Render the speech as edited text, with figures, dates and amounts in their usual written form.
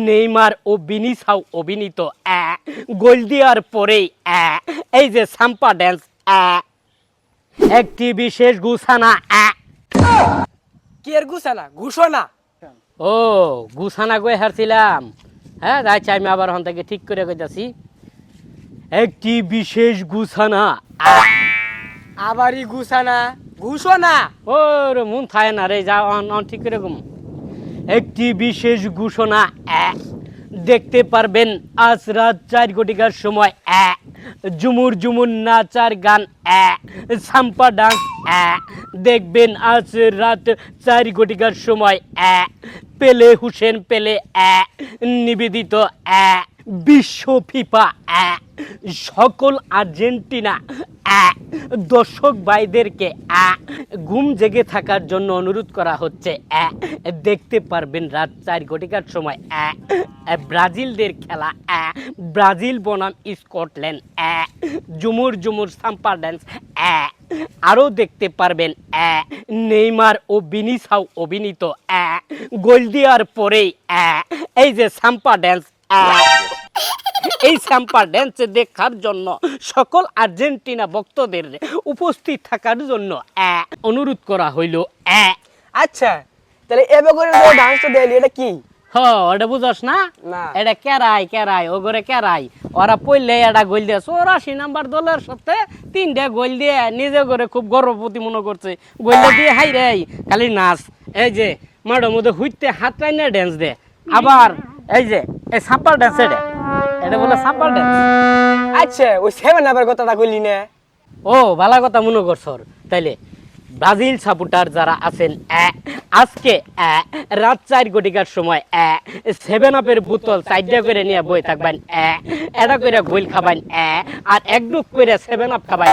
Neymar ও বিনিসাও অভিনীত গোল দেওয়ার পরেই এই যে সাম্পা ড্যান্স একটি বিশেষ ঘোষণা কি এর ঘোষণা ঘোষণা ও ঘোষণা কই হারছিলাম। হ্যাঁ যাইছি আমি আবার হন থেকে ঠিক করে কইতাছি। একটি বিশেষ ঘোষণা আবারই ঘোষণা ঘোষণা ওর মন থায় না রে, যা অন অন ঠিক করে কম। একটি বিশেষ ঘোষণা দেখতে পারবেন আজ রাত 4 ঘটিকার সময় ঝুমুর ঝুমুর নাচার গান সাম্পা ডান্স দেখবেন আজ রাত 4 ঘটিকার সময় পেলে হুসেন পেলে নিবেদিত বিশ্ব ফিফা সকল আর্জেন্টিনা দর্শক ভাইদেরকে ঘুম জেগে থাকার জন্য অনুরোধ করা হচ্ছে। দেখতে পারবেন রাত 4 ঘটিকার সময় ব্রাজিলদের খেলা ব্রাজিল বনাম স্কটল্যান্ড ঝুমুর ঝুমুর সাম্পা ড্যান্স আরও দেখতে পারবেন নেইমার ও বিনিসাও অভিনীত গোল দেওয়ার পরেই এই যে সাম্পা ড্যান্স এই সাম্পা ড্যান্স দেখার জন্য সকল আর্জেন্টিনা ভক্তদের উপস্থিত থাকার জন্য অনুরোধ করা হইল। আচ্ছা তাহলে এবার করে ডান্সটা দেয়লি এটা কি ওটা বুঝস না? না। এটা কেরাই কেরাই ও করে কেরাই ওরা পড়লে এটা গোল দিয়ে 84 নাম্বার দলের সাথে 3টা গোল দিয়ে নিজে করে খুব গর্বপতি মনে করছে। গোল দিয়ে হাই রে খালি নাচ। এই যে মাঠের মধ্যে হুইতে হাত টাইনে ড্যান্স দে, আবার এই যে এই সাম্পার ড্যান্স এটা বলে সাম্পার ড্যান্স। আচ্ছা ওই 7 আবার কথাটা কইলি না ও ভালো কথা মনে করছর। তাইলে ব্রাজিল সাপোর্টার যারা আছেন আজকে রাত 4 ঘটিকার সময় 7 আপের বোতল 4টা করে নিয়ে বই থাকবেন, এটা করে গোল খাবেন আর এক ডুব করে 7 আপ খাবেন।